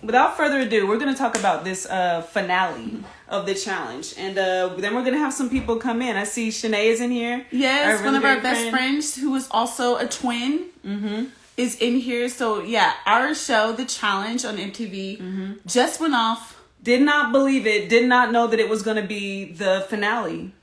without further ado, we're going to talk about this finale of the challenge. And then we're going to have some people come in. I see Shanae is in here. Yes, one of our best friends who is also a twin is in here. So, yeah, our show, The Challenge on MTV, just went off. Did not believe it. Did not know that it was going to be the finale.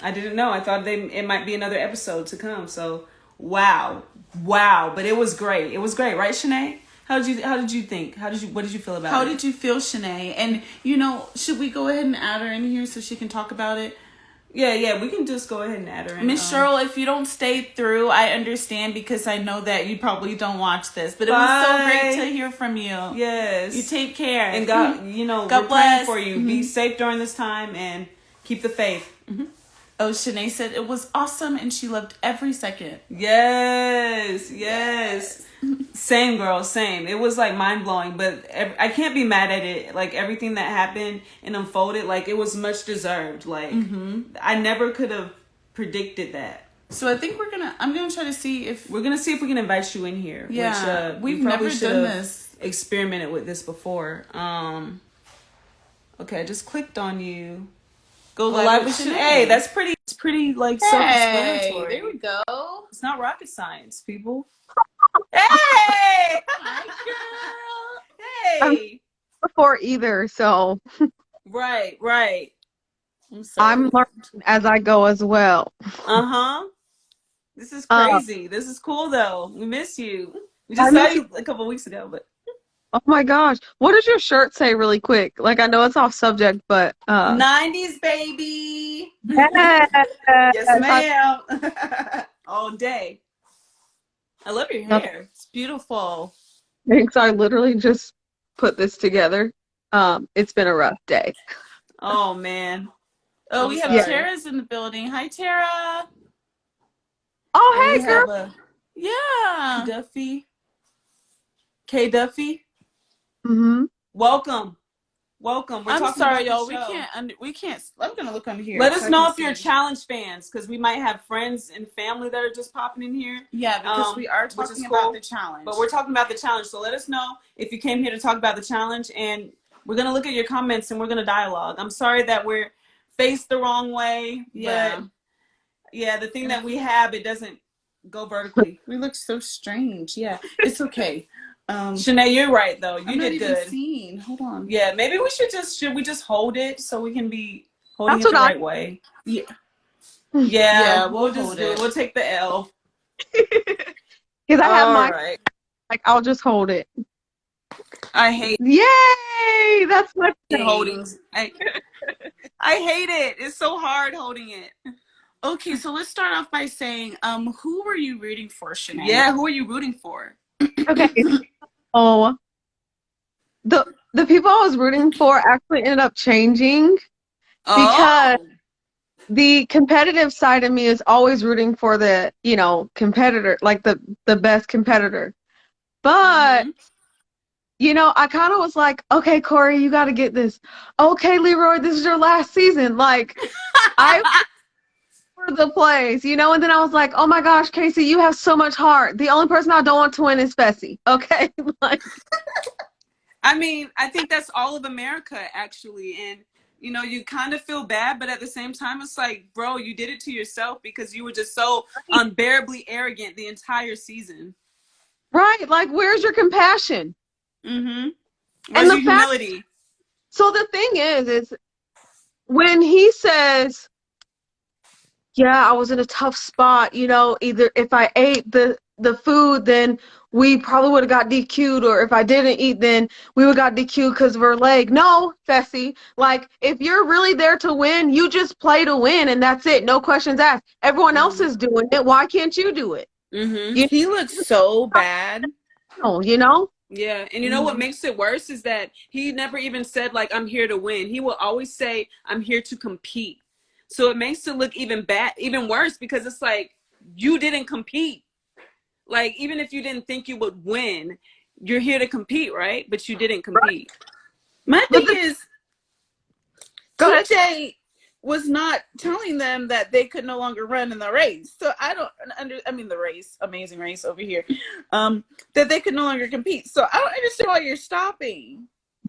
I didn't know. I thought it might be another episode to come. So, wow. But it was great. It was great, right, Shanae? How did you think? What did you feel about it? How did you feel, Shanae? And, should we go ahead and add her in here so she can talk about it? Yeah, we can just go ahead and add her in. Miss Cheryl, if you don't stay through, I understand because I know that you probably don't watch this. But it was so great to hear from you. Yes. You take care. And God, we're praying for you. Be safe during this time and keep the faith. Oh, Shanae said it was awesome and she loved every second. Yes. Same, girl, same. It was like mind blowing, but I can't be mad at it. Like everything that happened and unfolded, like it was much deserved. Like I never could have predicted that. So I think I'm gonna try to see if we can invite you in here. Yeah, which, we've never done this. Experimented with this before. Okay, I just clicked on you. Go live with Shanae. Hey, that's pretty. It's pretty like self-explanatory. There we go. It's not rocket science, people. Hey! Hi, girl. Hey! Before either, so Right. I'm learning as I go as well. This is crazy. This is cool though. We miss you. We just saw you a couple weeks ago, but oh my gosh, what does your shirt say, really quick? Like I know it's off subject, but 90s baby. Yes, Yes, ma'am. All day. I love your hair. It's beautiful. Thanks. I literally just put this together. It's been a rough day. Oh man. Oh, we have Tara's in the building. Hi, Tara. Oh, hey, girl. Yeah. Duffy. K Duffy. Welcome. I'm sorry, y'all. We can't. I'm gonna look under here. Let us know if you're challenge fans, because we might have friends and family that are just popping in here. Yeah, because we are talking about the challenge. But we're talking about the challenge, so let us know if you came here to talk about the challenge, and we're gonna look at your comments and we're gonna dialogue. I'm sorry that we're faced the wrong way. Yeah. But yeah, the thing that we have, it doesn't go vertically. We look so strange. Yeah, it's okay. Shanae, you're right though. You did good. Seen. Hold on. Yeah, maybe we should we just hold it so we can be holding it the right way? Yeah. We'll take the L. Because I have my like I'll just hold it. I hate Yay! That's my holdings. I hate it. It's so hard holding it. Okay, so let's start off by saying, who were you rooting for, Shanae? Yeah, who are you rooting for? Okay. Oh, the people I was rooting for actually ended up changing because the competitive side of me is always rooting for the, competitor, like the best competitor. But, I kind of was like, okay, Corey, you got to get this. Okay, Leroy, this is your last season. Like, for the plays, and then I was like, oh my gosh, Casey, you have so much heart. The only person I don't want to win is Fessy. Okay. Like, I mean, I think that's all of America actually. And you kind of feel bad, but at the same time, it's like, bro, you did it to yourself because you were just so unbearably arrogant the entire season. Right. Like, where's your compassion? Where's your humility? So the thing is when he says, yeah, I was in a tough spot, either if I ate the food, then we probably would have got DQ'd, or if I didn't eat, then we would have got DQ'd because of her leg. No, Fessy, like, if you're really there to win, you just play to win, and that's it. No questions asked. Everyone else is doing it. Why can't you do it? He looks so bad. Oh, Yeah, and what makes it worse is that he never even said, like, I'm here to win. He will always say, I'm here to compete. So it makes it look even worse, because it's like, you didn't compete. Like, even if you didn't think you would win, you're here to compete, right? But you didn't compete. My thing is, TJ was not telling them that they could no longer run in the race. So the race, amazing race over here, that they could no longer compete. So I don't understand why you're stopping.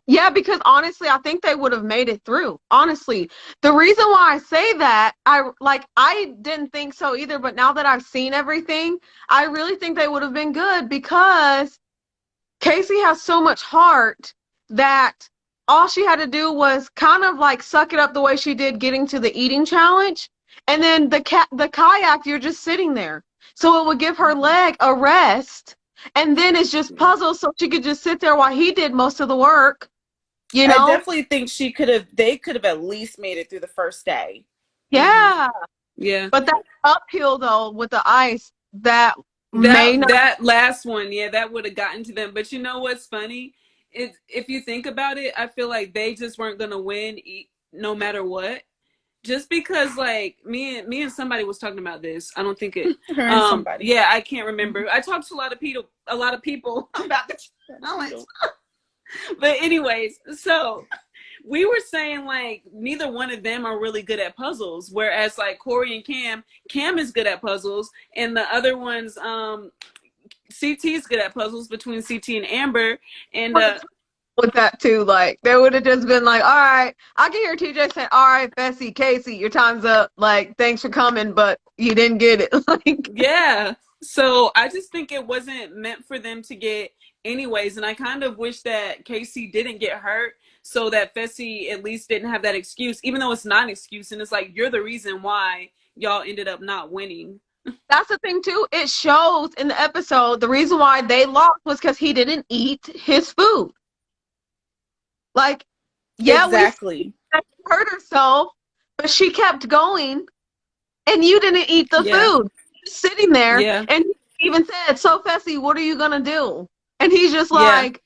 Yeah, because honestly, I think they would have made it through. Honestly, the reason why I say that, I didn't think so either, but now that I've seen everything, I really think they would have been good because Casey has so much heart that all she had to do was kind of like suck it up the way she did getting to the eating challenge. And then the kayak, you're just sitting there. So it would give her leg a rest. And then it's just puzzles so she could just sit there while he did most of the work. You know? I definitely think they could have at least made it through the first day. Yeah. Yeah. But that uphill though with the ice, that last one, yeah, that would have gotten to them. But you know what's funny? If you think about it, I feel like they just weren't gonna win no matter what. Just because, like, me and somebody was talking about this. I don't think it. Her and somebody. Yeah, I can't remember. I talked to a lot of people about the challenge. But anyways, so we were saying like neither one of them are really good at puzzles, whereas like Corey and Cam is good at puzzles, and the other ones, CT is good at puzzles between CT and Amber, and with that too, like they would have just been like, all right, I can hear TJ saying, all right, Bessie, Casey, your time's up. Like, thanks for coming, but you didn't get it. Like, yeah. So I just think it wasn't meant for them to get anyways, and I kind of wish that Casey didn't get hurt so that Fessy at least didn't have that excuse, even though it's not an excuse, and it's like you're the reason why y'all ended up not winning. That's the thing too. It shows in the episode the reason why they lost was because he didn't eat his food. Like, yeah, exactly. We hurt herself, but she kept going, and you didn't eat the food. Sitting there, and he even said, "So, Fessy, what are you gonna do?" And he's just like,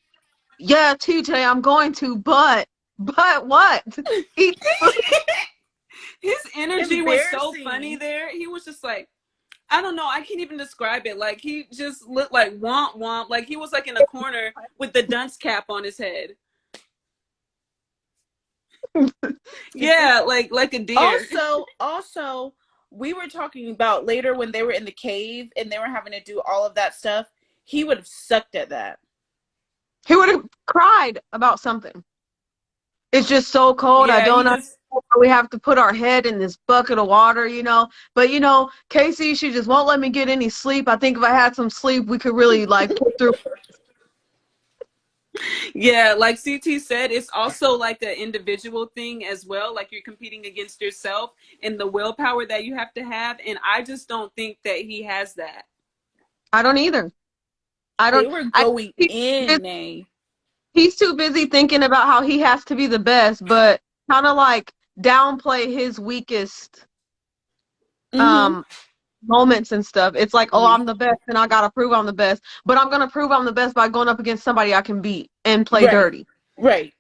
"Yeah, TJ, I'm going to, but what?" His energy was so funny there. He was just like, I don't know. I can't even describe it. Like, he just looked like womp womp. Like, he was like in a corner with the dunce cap on his head. Yeah, like a deer. Also, we were talking about later when they were in the cave and they were having to do all of that stuff. He would have sucked at that. He would have cried about something. It's just so cold. Yeah, I don't know. We have to put our head in this bucket of water, you know. But, you know, Casey, she just won't let me get any sleep. I think if I had some sleep, we could really, like, pull through. Yeah, like CT said, it's also like an individual thing as well. Like, you're competing against yourself and the willpower that you have to have. And I just don't think that he has that. I don't either. They were going in. He's too busy thinking about how he has to be the best, but kind of like downplay his weakest moments and stuff. It's like, oh, I'm the best and I gotta prove I'm the best, but I'm gonna prove I'm the best by going up against somebody I can beat and play dirty. Right.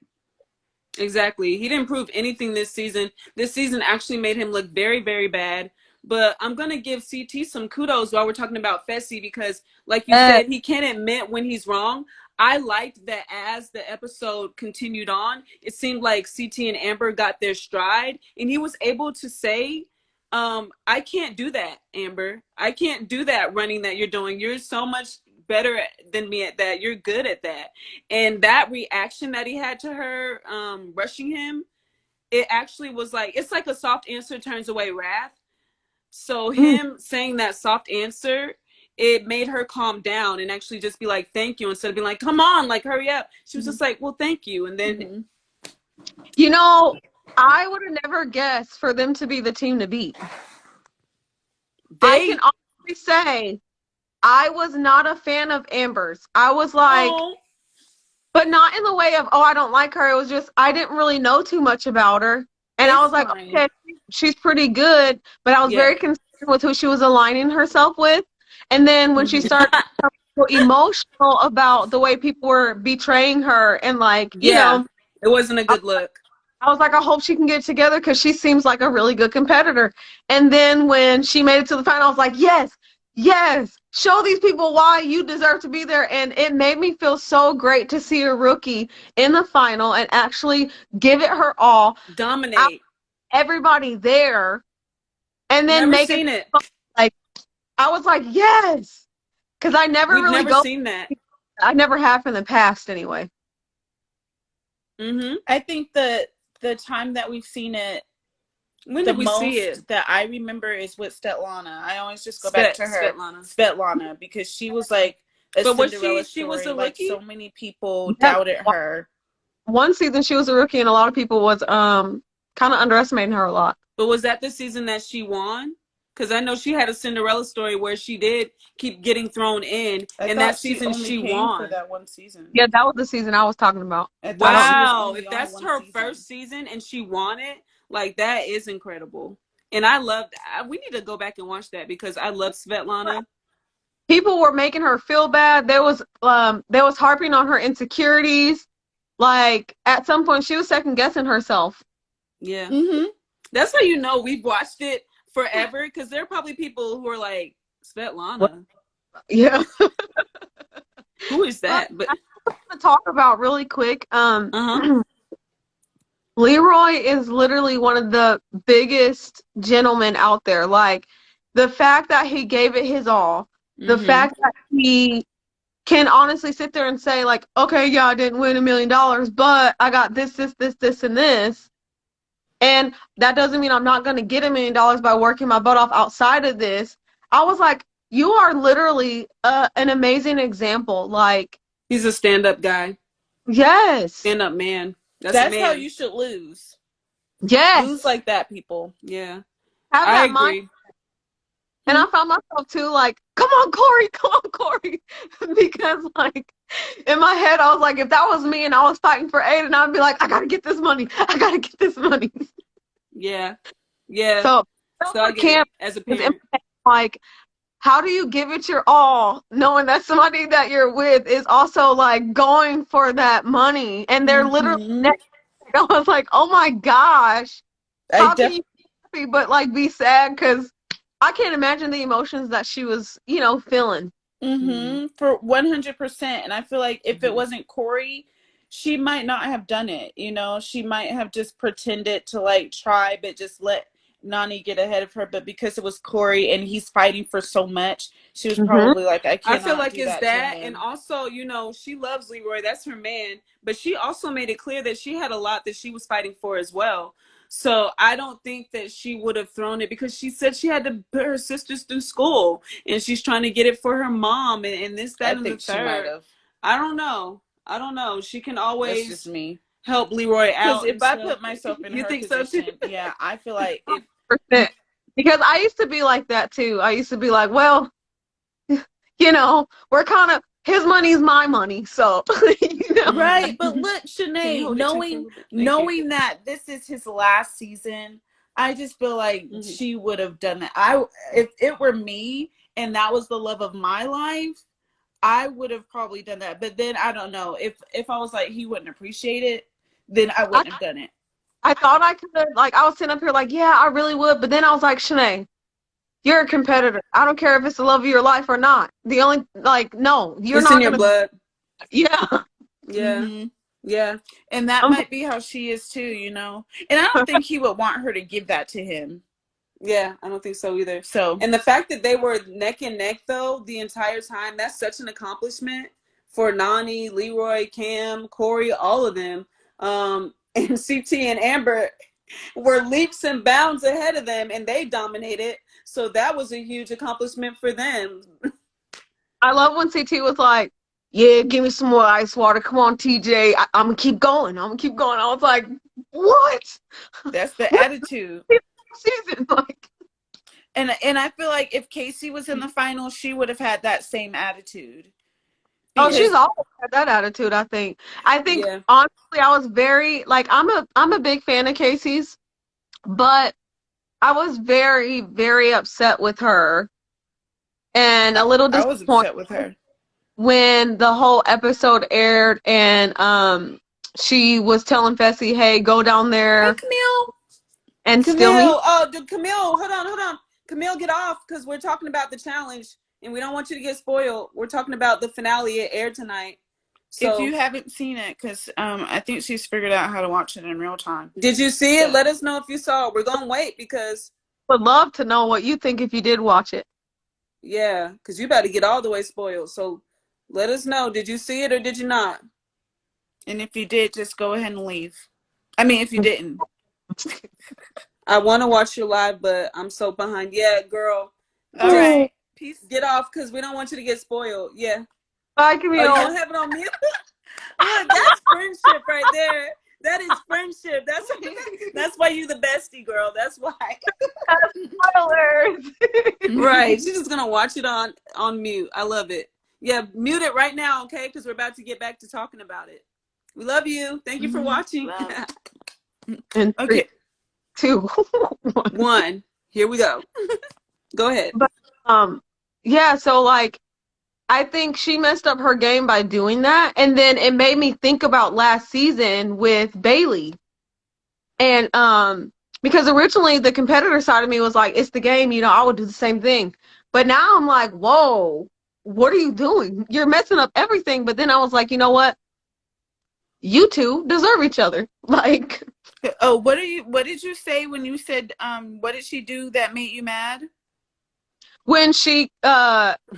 Exactly. He didn't prove anything this season. This season actually made him look very, very bad. But I'm going to give CT some kudos while we're talking about Fessy because, like you said, he can't admit when he's wrong. I liked that as the episode continued on, it seemed like CT and Amber got their stride. And he was able to say, I can't do that, Amber. I can't do that running that you're doing. You're so much better than me at that. You're good at that. And that reaction that he had to her rushing him, it actually was like, it's like a soft answer turns away wrath. So him saying that soft answer, it made her calm down and actually just be like, thank you, instead of being like, come on, like, hurry up. She was just like, well, thank you. And then, you know, I would have never guessed for them to be the team to beat. I can honestly say I was not a fan of Amber's. I was like, but not in the way of, oh, I don't like her. It was just, I didn't really know too much about her. And I was like, okay, she's pretty good. But I was very concerned with who she was aligning herself with. And then when she started becoming emotional about the way people were betraying her and like, you know. It wasn't a good look. I was like, I hope she can get it together because she seems like a really good competitor. And then when she made it to the final, I was like, yes, show these people why you deserve to be there. And it made me feel so great to see a rookie in the final and actually give it her all. Dominate. everybody there and then Never make seen it. like, I was like, yes, because I never We've really never go. seen that. I never have in the past anyway. Mm-hmm. I think the time that we've seen it When the did we see most it? that I remember is with Svetlana. I always just go back to her, Svetlana, because she was like a but was Cinderella she was story. a Like, rookie? so many people Yeah, doubted her. one season she was a rookie, and a lot of people was kind of underestimating her a lot. But was that the season that she won? Because I know she had a Cinderella story where she did keep getting thrown in, and that season she came for won. that one season. Yeah, that was the season I was talking about. I thought she was Wow, only if on that's one her season. first season and she won it, like that is incredible. And I loved. We need to go back and watch that because I love Svetlana. People were making her feel bad. There was harping on her insecurities. Like at some point, she was second guessing herself. Yeah, Mm-hmm. that's how you know we've watched it forever. Because there are probably people who are like Svetlana. Yeah. Who is that? But I want to talk about really quick. uh-huh. Leroy is literally one of the biggest gentlemen out there. Like the fact that he gave it his all, the fact that he can honestly sit there and say, like, okay, yeah, I didn't win $1 million, but I got this, and this. And that doesn't mean I'm not going to get $1 million by working my butt off outside of this. I was like, you are literally an amazing example. Like, He's a stand-up guy. yes. Stand-up man. That's how you should lose. Yes. Lose like that, people. Yeah. Have I that agree. mind. And I found myself too, like, come on, Corey. Because, like, in my head, I was like, if that was me and I was fighting for Aiden, I'd be like, I gotta get this money. Yeah. Yeah. So I get it as a parent. Like, how do you give it your all, knowing that somebody that you're with is also like going for that money, and they're literally. I was like, oh my gosh, how can you be happy but like be sad? Because I can't imagine the emotions that she was, feeling. For 100%. And I feel like if it wasn't Corey, she might not have done it. She might have just pretended to like try, but just let Nani get ahead of her. But because it was Corey and he's fighting for so much, she was probably like, I feel like it's that. And also, she loves Leroy. That's her man. But she also made it clear that she had a lot that she was fighting for as well. So I don't think that she would have thrown it, because she said she had to put her sisters through school and she's trying to get it for her mom and this, that, and the third. She might have. I don't know. She can always just me. help Leroy out. Because if I put myself in her position, so yeah, I feel like if because I used to be like that too. I used to be like, well, we're kind of, his money's my money, so Right. But look, Shanae, knowing that this is his last season, I just feel like she would have done that. If it were me and that was the love of my life, I would have probably done that. But then I don't know, if I was like, he wouldn't appreciate it, then I wouldn't have done it. I thought I could have, like, I was sitting up here like, yeah, I really would. But then I was like, Shanae, you're a competitor. I don't care if it's the love of your life or not. The only, like, no, you're not in your blood. Yeah. Yeah. Yeah. And that might be how she is too, And I don't think he would want her to give that to him. Yeah, I don't think so either. So, and the fact that they were neck and neck though the entire time, that's such an accomplishment for Nani, Leroy, Cam, Corey, all of them. And CT and Amber were leaps and bounds ahead of them, and they dominated. So that was a huge accomplishment for them. I love when CT was like, yeah, give me some more ice water. Come on, TJ. I'm going to keep going. I was like, what? That's the attitude. Season, like. And I feel like if Casey was in the final, she would have had that same attitude. She's always had that attitude, I think. Honestly, I was very, like, I'm a big fan of Casey's, but I was very, very upset with her and a little disappointed. I was upset with her when the whole episode aired and she was telling Fessy, hey, go down there. Hey, Camille. And steal me. Oh, Camille, hold on. Camille, get off, because we're talking about the challenge and we don't want you to get spoiled. We're talking about the finale. It aired tonight. So if you haven't seen it, because I think she's figured out how to watch it in real time. Did you see it? Let us know if you saw it. We're gonna wait because Would love to know what you think if you did watch it. yeah, because you about to get all the way spoiled. So let us know. Did you see it or did you not? And if you did, just go ahead and leave. I mean, if you didn't. I want to watch you live, but I'm so behind. Yeah, girl. All right. Peace. Get off because we don't want you to get spoiled. Yeah. Bye, Camille. Oh, you don't have it on mute? Look, that's friendship right there. That is friendship. That's why you the bestie, girl. That's why. Spoilers. Right. She's just gonna watch it on mute. I love it. Yeah, mute it right now, okay? Because we're about to get back to talking about it. We love you. Thank you for watching. And okay. 3, 2, 1. Here we go. Go ahead. But yeah, so like I think she messed up her game by doing that, and then it made me think about last season with Bailey. And because originally the competitor side of me was like, it's the game, you know, I would do the same thing. But now I'm like, whoa, what are you doing? You're messing up everything. But then I was like, you know what? You two deserve each other. Like, oh, what did you say when you said what did she do that made you mad? When she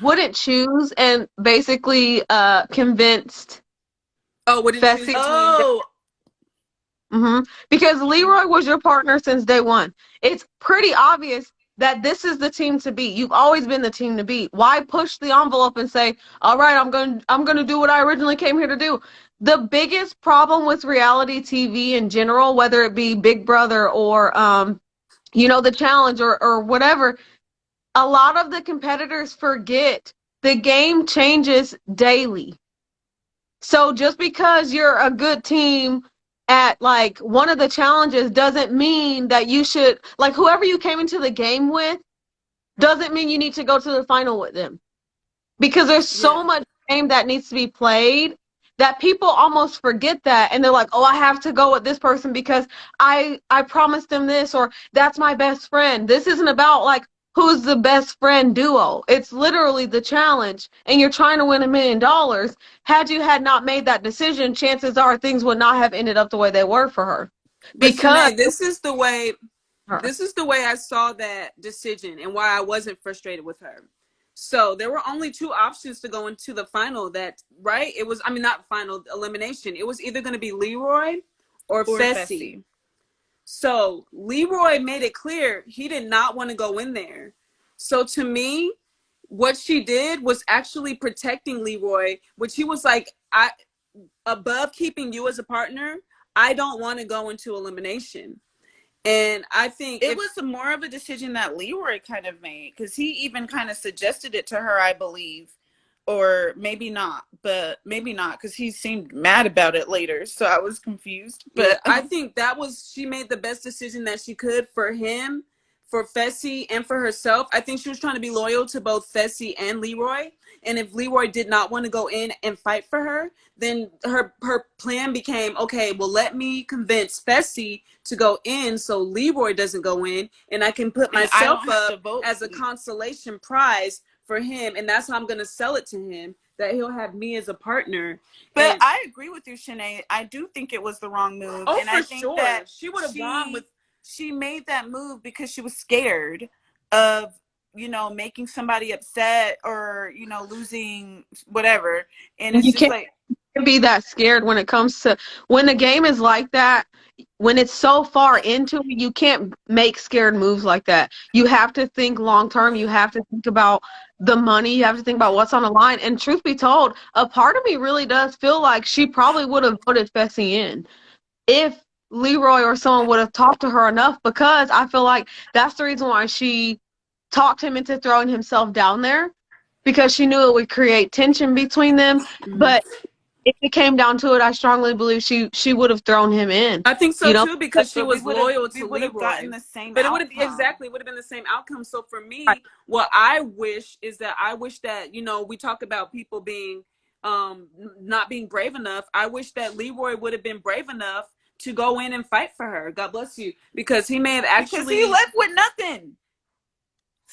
wouldn't choose and basically convinced what did Fessy. you do? Because Leroy was your partner since day one. It's pretty obvious that this is the team to beat. You've always been the team to beat. Why push the envelope and say, all right, I'm going to do what I originally came here to do? The biggest problem with reality TV in general, whether it be Big Brother or you know, The Challenge or whatever, a lot of the competitors forget the game changes daily. So just because you're a good team at like one of the challenges doesn't mean that you should, like, whoever you came into the game with doesn't mean you need to go to the final with them. Because there's so much game that needs to be played that people almost forget that, and they're like, oh, I have to go with this person because I promised them this, or that's my best friend. This isn't about like who's the best friend duo. It's literally the challenge, and you're trying to win $1 million. Had you had not made that decision, chances are things would not have ended up the way they were for her. But Because Shanae, this is the way I saw that decision and why I wasn't frustrated with her. So there were only 2 options to go into the final. That right? It was, I mean, not final, elimination. It was either going to be Leroy or Fessy. So Leroy made it clear he did not want to go in there. So to me, what she did was actually protecting Leroy, which he was like, above keeping you as a partner, I don't want to go into elimination. And I think it was more of a decision that Leroy kind of made, because he even kind of suggested it to her, I believe. Or maybe not, because he seemed mad about it later. So I was confused. But I think she made the best decision that she could for him, for Fessy, and for herself. I think she was trying to be loyal to both Fessy and Leroy. And if Leroy did not want to go in and fight for her, then her plan became, okay, well, let me convince Fessy to go in so Leroy doesn't go in, and I can put myself up as a consolation prize for him, and that's how I'm going to sell it to him, that he'll have me as a partner. But I agree with you, Shanae. I do think it was the wrong move. Oh, and for I think sure. That she would have gone with... She made that move because she was scared of, you know, making somebody upset or, you know, losing whatever. And it's just like, be that scared when it comes to when the game is like that. When it's so far into it, you can't make scared moves like that. You have to think long term. You have to think about the money. You have to think about what's on the line. And truth be told, a part of me really does feel like she probably would have voted Fessy in if Leroy or someone would have talked to her enough, because I feel like that's the reason why she talked him into throwing himself down there, because she knew it would create tension between them. But if it came down to it, I strongly believe she would have thrown him in. I think so too, because she was loyal to Leroy. Gotten the same but it would have been the same outcome. So for me, what I wish that, you know, we talk about people being not being brave enough. I wish that Leroy would have been brave enough to go in and fight for her. God bless you, because he may have actually, because he left with nothing.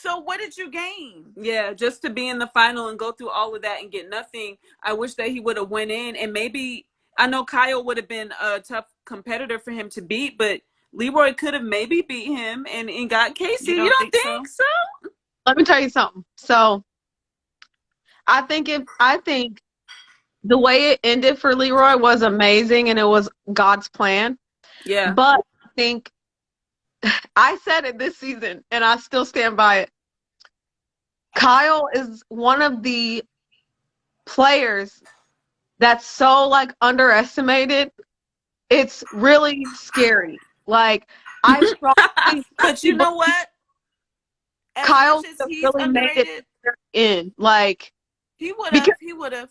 So what did you gain? Yeah, just to be in the final and go through all of that and get nothing. I wish that he would have went in, and maybe I know Kyle would have been a tough competitor for him to beat, but Leroy could have maybe beat him and got Casey. You don't think so? Let me tell you something. So I think the way it ended for Leroy was amazing and it was God's plan. Yeah. But I think I said it this season and I still stand by it. Kyle is one of the players that's so like underestimated. It's really scary. Like I strongly but you know what? As Kyle he's really underrated, made it in. Like he would have.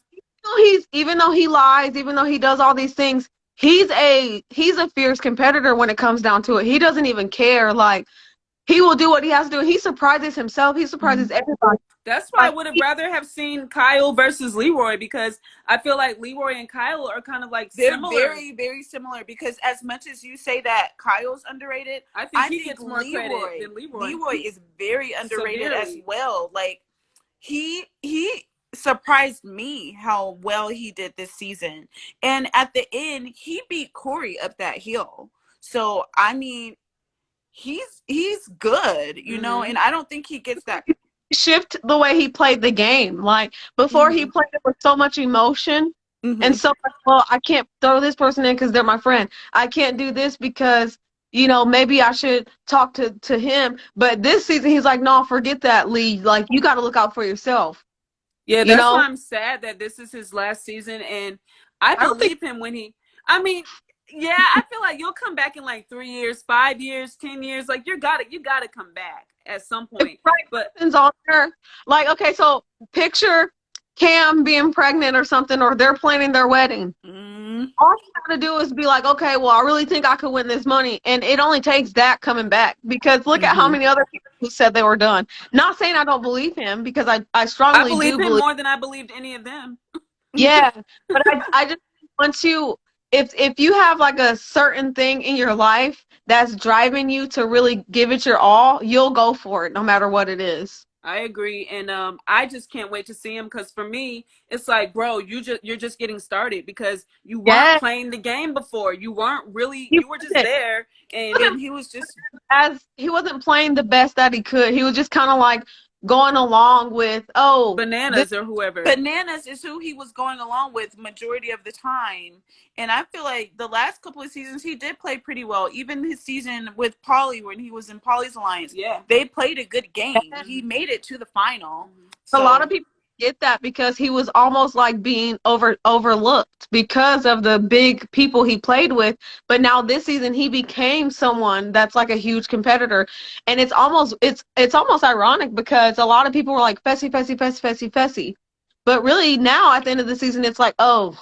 Even though he lies, even though he does all these things, he's a fierce competitor when it comes down to it. He doesn't even care. Like he will do what he has to do. He surprises himself. He surprises everybody. That's why I would have rather have seen Kyle versus Leroy, because I feel like Leroy and Kyle are kind of like similar. They're very, very similar, because as much as you say that Kyle's underrated, I think he gets more credit than Leroy. Leroy is very underrated as well. Like he surprised me how well he did this season. And at the end, he beat Corey up that hill. So I mean, he's good, you know, and I don't think he gets that shift the way he played the game. Like before he played it with so much emotion and so much, well, I can't throw this person in because they're my friend. I can't do this because, you know, maybe I should talk to him. But this season he's like, no, forget that, Lee. Like you got to look out for yourself. Yeah, that's why I'm sad that this is his last season, and I believe him when yeah, I feel like you'll come back in like 3 years, 5 years, 10 years. Like you gotta come back at some point. But on there, like, okay, so picture Cam being pregnant or something, or they're planning their wedding. All you gotta do is be like, okay, well, I really think I could win this money, and it only takes that coming back. Because look at how many other people who said they were done. Not saying I don't believe him, because I strongly believe do him believe more than I believed any of them. Yeah, but I just want to. If you have like a certain thing in your life that's driving you to really give it your all, you'll go for it no matter what it is. I agree, and I just can't wait to see him, because for me, it's like, bro, you're just getting started, because you weren't playing the game before. You weren't really. You were just there, and he was just he wasn't playing the best that he could. He was just kind of like going along with Bananas or whoever. Bananas is who he was going along with majority of the time. And I feel like the last couple of seasons he did play pretty well. Even his season with Pauly, when he was in Pauly's alliance, they played a good game. He made it to the final. So, a lot of people get that because he was almost like being overlooked because of the big people he played with. But now this season he became someone that's like a huge competitor, and it's almost ironic because a lot of people were like Fessy, but really now at the end of the season it's like, oh,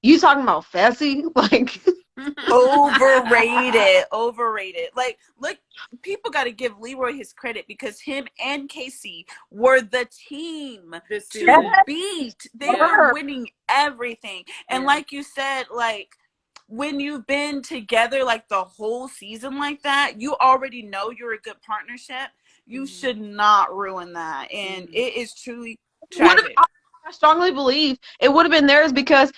you talking about Fessy? Like overrated. Like, look, people got to give Leroy his credit, because him and Casey were the team to beat. They were winning everything. And like you said, like when you've been together like the whole season like that, you already know you're a good partnership. You should not ruin that. And it is truly tragic. I strongly believe it would have been theirs, because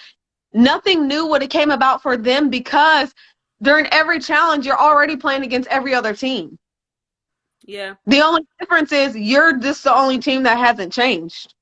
nothing new would have came about for them, because during every challenge you're already playing against every other team. Yeah. The only difference is you're just the only team that hasn't changed.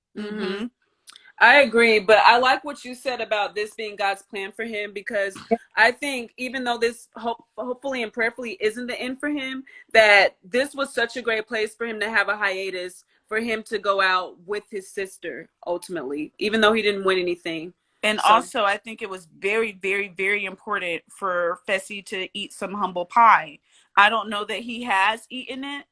I agree, but I like what you said about this being God's plan for him, because I think even though this hopefully and prayerfully isn't the end for him, that this was such a great place for him to have a hiatus, for him to go out with his sister ultimately, even though he didn't win anything. And also, I think it was very, very, very important for Fessy to eat some humble pie. I don't know that he has eaten it.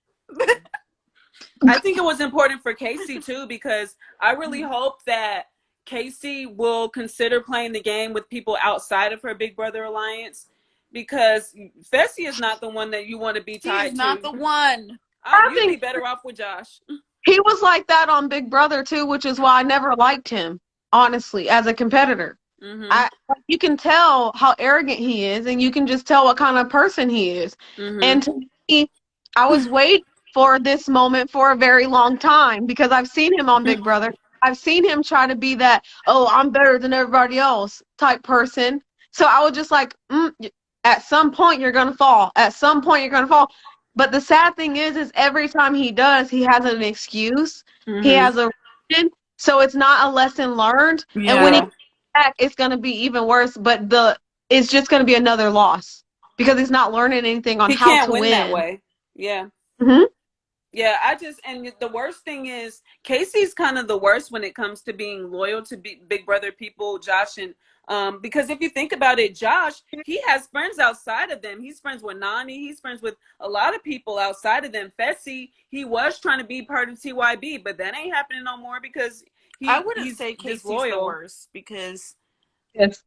I think it was important for Casey too, because I really hope that Casey will consider playing the game with people outside of her Big Brother alliance, because Fessy is not the one that you want to be tied to. He's not the one. You'd be better off with Josh. He was like that on Big Brother too, which is why I never liked him. Honestly, as a competitor, you can tell how arrogant he is, and you can just tell what kind of person he is. And to me, I was waiting for this moment for a very long time because I've seen him on Big Brother. I've seen him try to be that, oh, I'm better than everybody else type person. So I was just like, at some point you're going to fall. At some point you're going to fall. But the sad thing is every time he does, he has an excuse. He has a reason. So it's not a lesson learned. Yeah. And when he comes back, it's going to be even worse. But it's just going to be another loss because he's not learning anything on how to win that way. Yeah. Mm-hmm. Yeah, and the worst thing is Casey's kind of the worst when it comes to being loyal to Big Brother people, Josh, and because if you think about it, Josh, he has friends outside of them. He's friends with Nani. He's friends with a lot of people outside of them. Fessy, he was trying to be part of TYB, but that ain't happening no more because I wouldn't say Casey's the worst because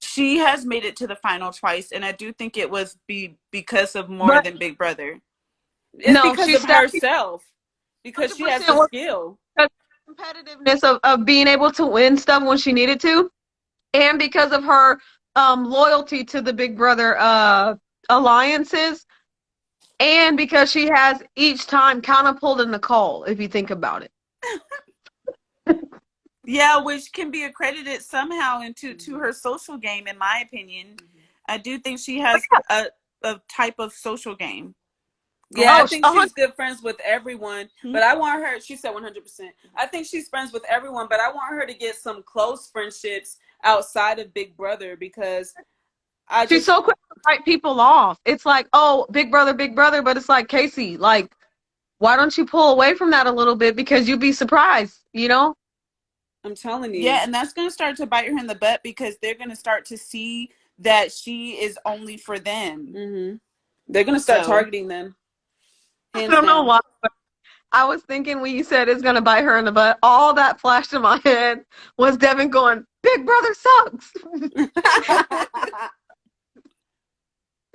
she has made it to the final twice, and I do think it was because of more than Big Brother. It's because of herself. Because she has the skill. Competitiveness of being able to win stuff when she needed to. And because of her loyalty to the Big Brother alliances. And because she has each time kind of pulled a Nicole, if you think about it. Yeah, which can be accredited somehow to her social game, in my opinion. I do think she has a type of social game. Yeah, I think she's good friends with everyone, but I want her, she said 100%. I think she's friends with everyone, but I want her to get some close friendships outside of Big Brother because she's so quick to write people off. It's like, oh, Big Brother, but it's like, Casey, like, why don't you pull away from that a little bit because you'd be surprised, you know? I'm telling you. Yeah, and that's going to start to bite her in the butt because they're going to start to see that she is only for them. Mm-hmm. They're going to start targeting them. I don't know why, but I was thinking when you said it's going to bite her in the butt, all that flashed in my head was Devin going, Big Brother sucks.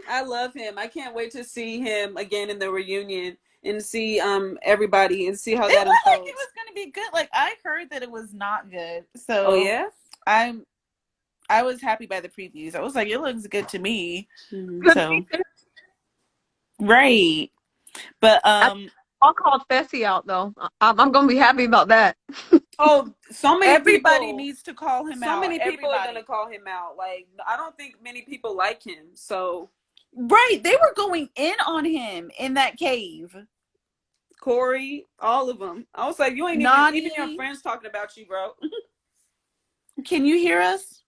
I love him. I can't wait to see him again in the reunion and see everybody and see how that unfolds. Like it was going to be good. Like I heard that it was not good. So yeah? I was happy by the previews. I was like, it looks good to me. Mm-hmm. So right. But I'll call Fessy out though. I'm gonna be happy about that. Oh, so many everybody people needs to call him out. So many people are gonna call him out. Like I don't think many people like him. So right, they were going in on him in that cave. Corey, all of them. I was like, you ain't even your friends talking about you, bro. Can you hear us?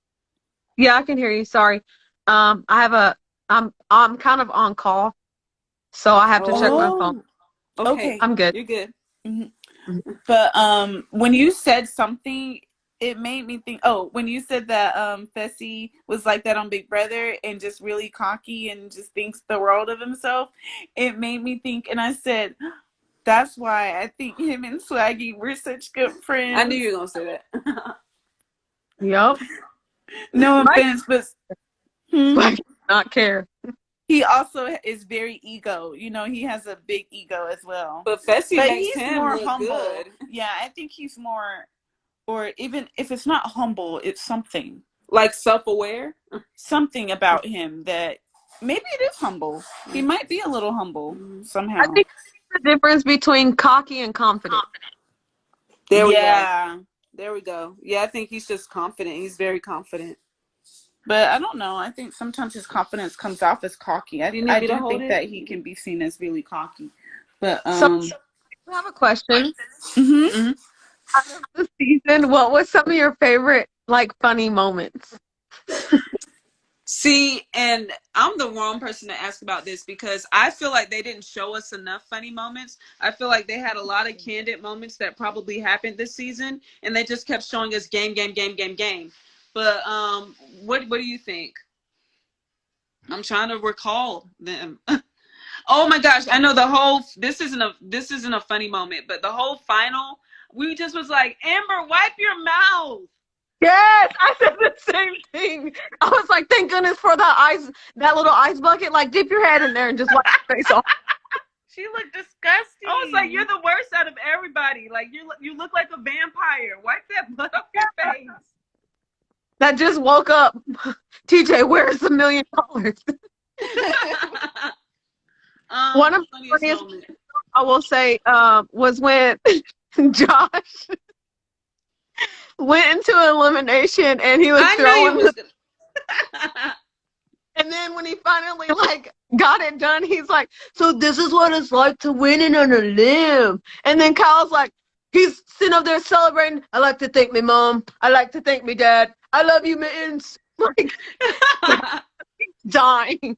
Yeah, I can hear you. Sorry. I'm kind of on call. So I have to check my phone. Okay. I'm good. You're good. Mm-hmm. But when you said something, it made me think, when you said that Fessy was like that on Big Brother and just really cocky and just thinks the world of himself, it made me think, and I said, that's why I think him and Swaggy were such good friends. I knew you were going to say that. Yep. No offense, but Swaggy not care. He also is very ego. You know, he has a big ego as well. But Fessy makes him more humble. Good. Yeah, I think he's more, or even if it's not humble, it's something. Like self-aware? Something about him that maybe it is humble. He might be a little humble somehow. I think the difference between cocky and confident. There we go. There we go. Yeah, I think he's just confident. He's very confident. But I don't know. I think sometimes his confidence comes off as cocky. I do think that he can be seen as really cocky. But so I have a question. Mm-hmm. Out of the season, what was some of your favorite funny moments? See, and I'm the wrong person to ask about this because I feel like they didn't show us enough funny moments. I feel like they had a lot of candid moments that probably happened this season, and they just kept showing us game. But what do you think? I'm trying to recall them. Oh my gosh, I know this isn't a funny moment, but the whole final, we just was like, Amber, wipe your mouth. Yes, I said the same thing. I was like, thank goodness for that little ice bucket. Like, dip your head in there and just wipe your face off. She looked disgusting. I was like, you're the worst out of everybody. Like, you look like a vampire. Wipe that blood off your face. That just woke up. TJ, where's the $1 million? One of the funniest I will say was when Josh went into elimination and he was I knew you throwing was gonna. and then when he finally like got it done, he's like, "So this is what it's like to win on a limb." And then Kyle's like, he's sitting up there celebrating. "I like to thank me mom. I like to thank me dad. I love you, Mittens." Like dying.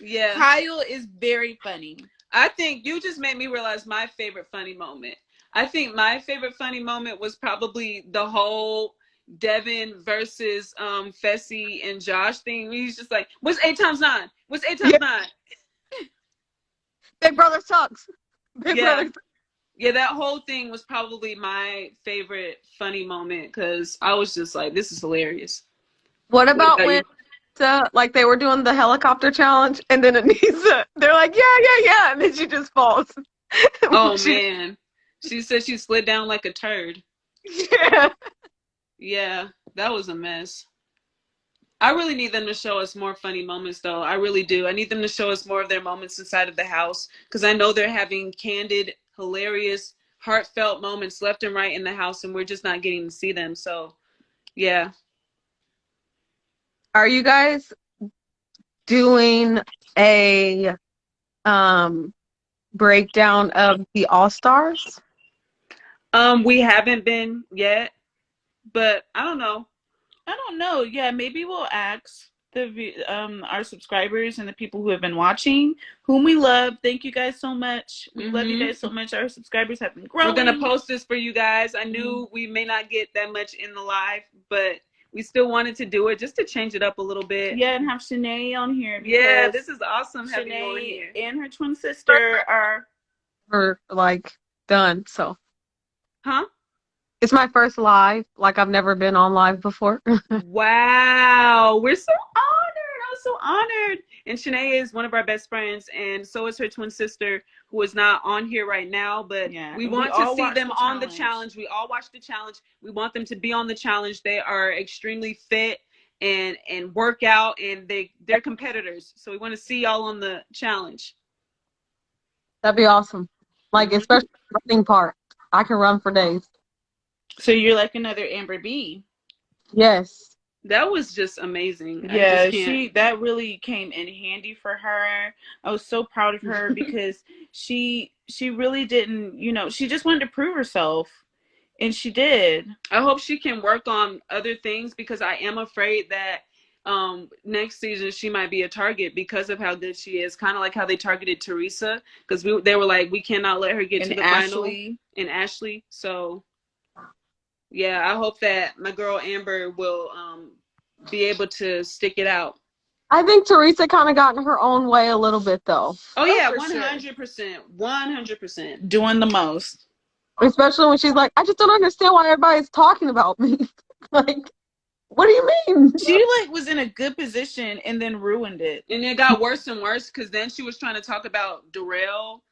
Yeah. Kyle is very funny. I think you just made me realize my favorite funny moment. I think my favorite funny moment was probably the whole Devin versus Fessy and Josh thing. He's just like, "What's 8 times 9? What's 8 times 9?" Big brother sucks. Big Yeah. brother. Yeah, that whole thing was probably my favorite funny moment because I was just like, this is hilarious. What about when like they were doing the helicopter challenge and then Anissa, they're like, yeah, and then she just falls. Oh man. She said she slid down like a turd. Yeah. Yeah, that was a mess. I really need them to show us more funny moments, though. I really do. I need them to show us more of their moments inside of the house because I know they're having candid, hilarious, heartfelt moments left and right in the house, and we're just not getting to see them. So, yeah. Are you guys doing a breakdown of the All-Stars? We haven't been yet, but I don't know. Yeah, maybe we'll ask our subscribers and the people who have been watching, whom we love. Thank you guys so much. We love you guys so much. Our subscribers have been growing. We're gonna post this for you guys. I knew we may not get that much in the live, but we still wanted to do it just to change it up a little bit. Yeah, and have Shanae on here. Yeah, this is awesome having Shanae you on here. and her twin sister are like done. So, huh? It's my first live. Like I've never been on live before. Wow, we're so honored. I'm so honored. And Shanae is one of our best friends, and so is her twin sister, who is not on here right now. But we want to see them on the challenge. We all watch the challenge. We want them to be on the challenge. They are extremely fit and work out, and they're competitors. So we want to see y'all on the challenge. That'd be awesome. Like especially the running part. I can run for days. So you're like another Amber B. Yes. That was just amazing. Yeah, that really came in handy for her. I was so proud of her because she really didn't, she just wanted to prove herself. And she did. I hope she can work on other things because I am afraid that next season she might be a target because of how good she is. Kind of like how they targeted Teresa because they were like, we cannot let her get to the final. And Ashley. So yeah, I hope that my girl Amber will be able to stick it out. I think Teresa kind of got in her own way a little bit, though. Oh yeah, 100%, 100%, doing the most. Especially when she's like, I just don't understand why everybody's talking about me. Like, what do you mean? She was in a good position and then ruined it. And it got worse and worse because then she was trying to talk about Darrell.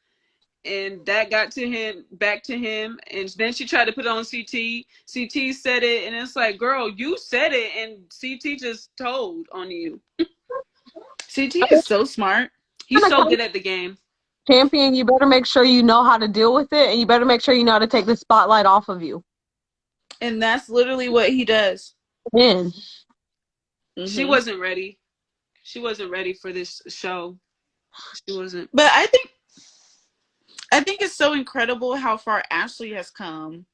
And that got back to him. And then she tried to put it on CT. CT said it. And it's like, girl, you said it. And CT just told on you. CT is so smart. He's so good at the game. Champion, you better make sure you know how to deal with it. And you better make sure you know how to take the spotlight off of you. And that's literally what he does. Man. She wasn't ready. She wasn't ready for this show. She wasn't. But I think it's so incredible how far Ashley has come.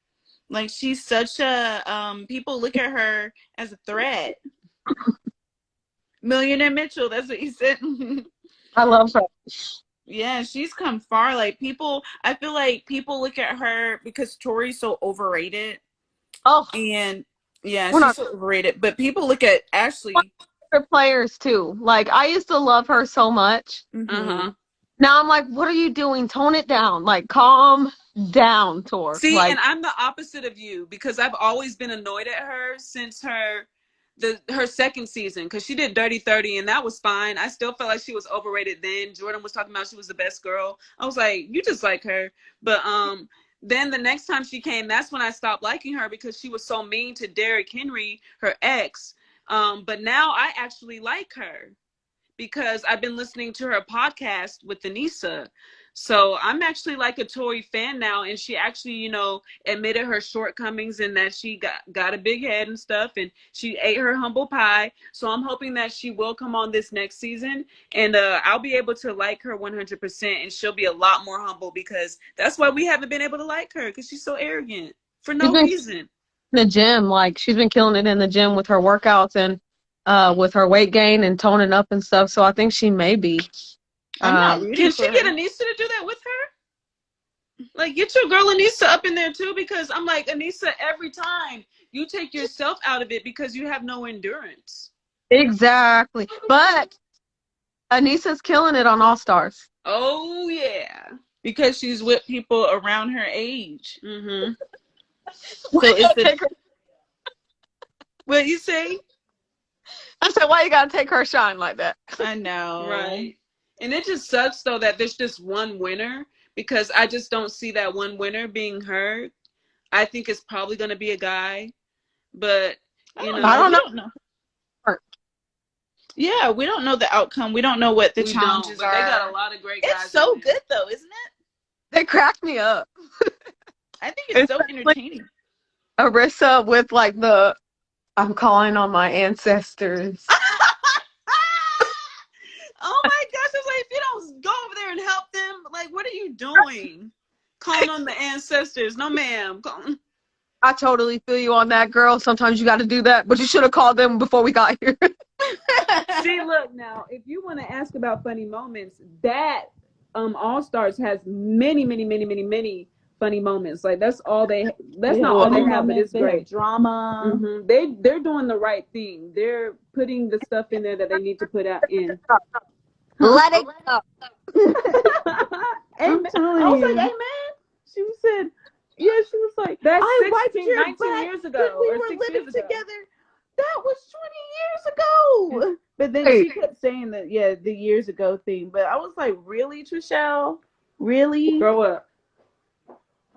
Like she's such a people look at her as a threat. Millionaire Mitchell, that's what he said. I love her. Yeah, she's come far. Like I feel like people look at her because Tori's so overrated. Oh, and yeah, she's so overrated. But people look at Ashley. Players too. Like I used to love her so much. Now I'm like, what are you doing? Tone it down. Like, calm down, Tor. See, and I'm the opposite of you because I've always been annoyed at her since her second season because she did Dirty 30 and that was fine. I still felt like she was overrated then. Jordan was talking about she was the best girl. I was like, you just like her. But then the next time she came, that's when I stopped liking her because she was so mean to Derrick Henry, her ex. But now I actually like her because I've been listening to her podcast with Anissa. So I'm actually like a Tori fan now, and she actually, admitted her shortcomings and that she got a big head and stuff, and she ate her humble pie. So I'm hoping that she will come on this next season, and I'll be able to like her 100%, and she'll be a lot more humble, because that's why we haven't been able to like her, because she's so arrogant for no reason. In the gym, like she's been killing it in the gym with her workouts and with her weight gain and toning up and stuff. So I think she may be. Can she get Anissa to do that with her? Like, get your girl Anissa up in there too, because I'm like, Anissa, every time you take yourself out of it because you have no endurance. Exactly. But Anissa's killing it on All Stars. Oh, yeah. Because she's with people around her age. Mm-hmm. So what you say? I said, why you gotta take her shine like that? I know. Right. And it just sucks, though, that there's just one winner, because I just don't see that one winner being her. I think it's probably going to be a guy, but, I don't know. Yeah, we don't know the outcome. We don't know what the challenges are. They got a lot of great guys. It's so good, though, isn't it? They cracked me up. I think it's so entertaining. Arissa with like I'm calling on my ancestors. Oh my gosh, I was like, if you don't go over there and help them, like, what are you doing? Calling on the ancestors. No, ma'am. I totally feel you on that, girl. Sometimes you got to do that, but you should have called them before we got here. See, look, now, if you want to ask about funny moments, that All Stars has many, many, many, many, many funny moments. Like, that's not all they have, but it's great. Drama. Mm-hmm. They're doing the right thing. They're putting the stuff in there that they need to put out in. Let it go. Amen. I was like, amen. She said, yeah, she was like, that's 19 years ago. We were living together. That was 20 years ago. But then she kept saying that, yeah, the years ago thing. But I was like, really, Trishelle? Really? Grow up.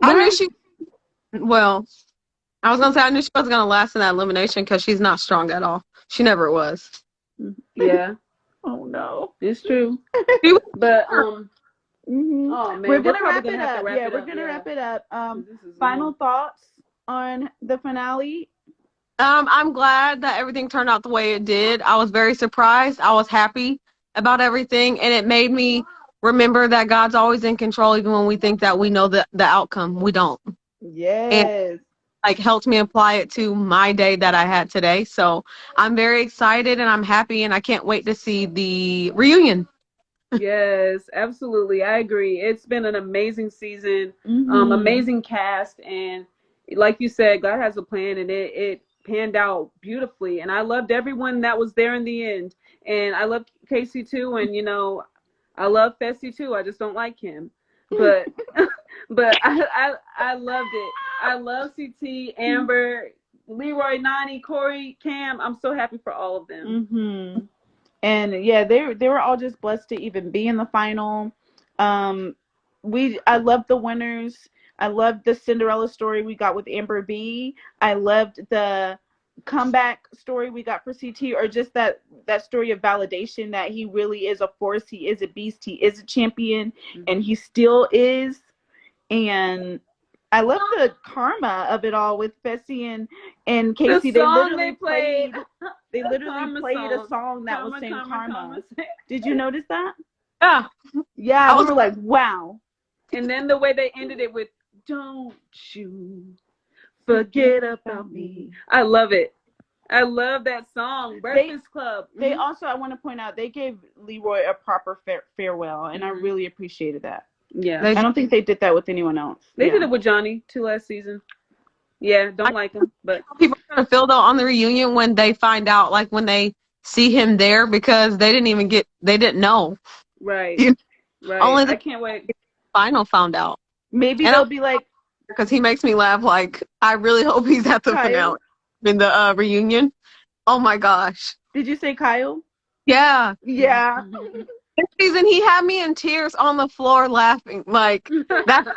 I knew I was going to say, I knew she wasn't going to last in that elimination because she's not strong at all. She never was. Yeah. Oh, no. It's true. But, mm-hmm. Oh, man. We're going to wrap it up. Yeah, we're going to wrap it up. Final thoughts on the finale? I'm glad that everything turned out the way it did. I was very surprised. I was happy about everything, and it made me remember that God's always in control, even when we think that we know the outcome. We don't. Yes. And, like, helped me apply it to my day that I had today. So I'm very excited, and I'm happy, and I can't wait to see the reunion. Yes, absolutely. I agree. It's been an amazing season, amazing cast, and like you said, God has a plan, and it panned out beautifully. And I loved everyone that was there in the end. And I love Casey too, and I love Fessy too. I just don't like him. But I loved it. I love CT, Amber, Leroy, Nani, Corey, Cam. I'm so happy for all of them. Mm-hmm. And yeah, they were all just blessed to even be in the final. I love the winners. I loved the Cinderella story we got with Amber B. I loved the comeback story we got for CT, or just that story of validation that he really is a force. He is a beast. He is a champion, and he still is. And I love the karma of it all with Fessy and Casey. They literally played a song that was saying karma. Did you notice that? Yeah. We were like, wow. And then the way they ended it with, "Don't you forget about me." I love it. I love that song. Breakfast Club. They also, I want to point out, they gave Leroy a proper farewell, and I really appreciated that. Yeah. I don't think they did that with anyone else. They did it with Johnny too last season. Yeah, don't like him, but people are gonna feel though on the reunion when they find out, like when they see him there, because they didn't know. Right. Right. Only I can't wait. Final found out. Maybe they'll be like, because he makes me laugh. Like, I really hope he's at the finale in the reunion. Oh my gosh. Did you say Kyle? Yeah. Yeah. This season he had me in tears on the floor laughing. Like, that's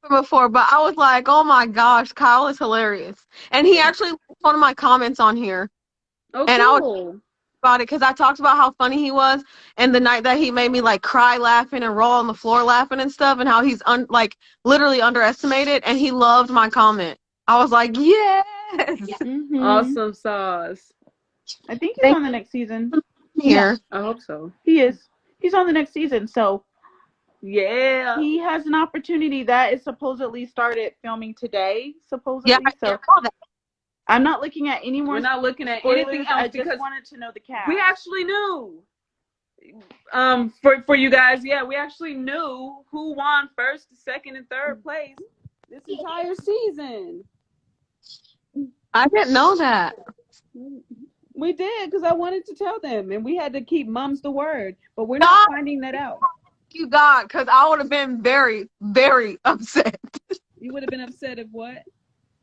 before, but I was like, oh my gosh, Kyle is hilarious. And he actually left one of my comments on here. Oh, and cool. about it because I talked about how funny he was, and the night that he made me like cry laughing and roll on the floor laughing and stuff, and how he's like literally underestimated, and he loved my comment. I was like, yes, Awesome sauce. I think he's on the next season. Here, I hope so. He is. He's on the next season, so yeah, he has an opportunity that is supposedly started filming today. Supposedly, yeah, so I'm not looking at any more. we're not looking at spoilers. anything else I because just wanted to know the cast. we actually knew. For you guys, yeah, we actually knew who won first, second, and third place this entire season. I didn't know that. We did because I wanted to tell them, and we had to keep mums the word. But we're not finding that out. You God, because I would have been very, very upset. You would have been upset if what?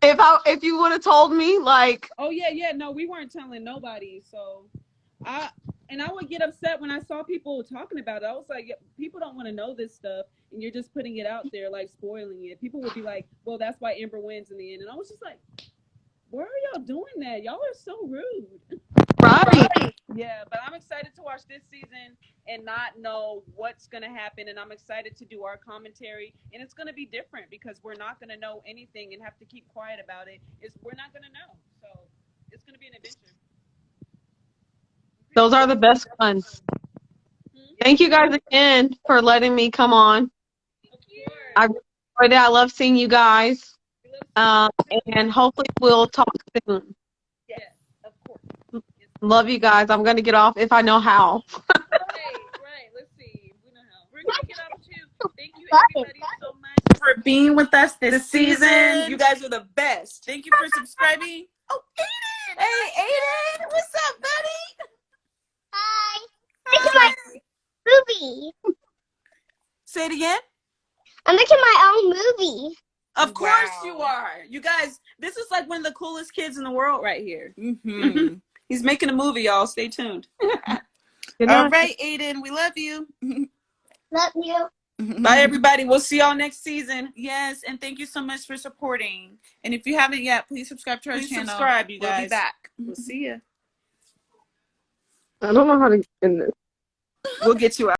If you would have told me, like, oh yeah, no, we weren't telling nobody. So I would get upset when I saw people talking about it. I was like, people don't want to know this stuff, and you're just putting it out there, like spoiling it. People would be like, well, that's why Amber wins in the end, and I was just like, why are y'all doing that? Y'all are so rude. right? Yeah, but I'm excited to watch this season and not know what's going to happen. And I'm excited to do our commentary. And it's going to be different because we're not going to know anything and have to keep quiet about it. We're not going to know. So it's going to be an adventure. Those are the best ones. Thank you guys again for letting me come on. I really enjoyed it. I love seeing you guys. And hopefully we'll talk soon. Yes, of course. Love you guys. I'm going to get off if I know how. Right. Let's see. We know how. We're going to get off too. Thank you, everybody, so much for being with us this season. You guys are the best. Thank you for subscribing. Oh, Aiden! Hey, Aiden! What's up, buddy? Hi. Look at my movie. Say it again. I'm making my own movie. Of course you are. You guys, this is like one of the coolest kids in the world right here. Mm-hmm. He's making a movie, y'all. Stay tuned. All right, Aiden. We love you. Love you. Bye, everybody. We'll see y'all next season. Yes, and thank you so much for supporting. And if you haven't yet, please subscribe to our channel. Subscribe, you guys. We'll be back. We'll see ya. I don't know how to end this. We'll get you out.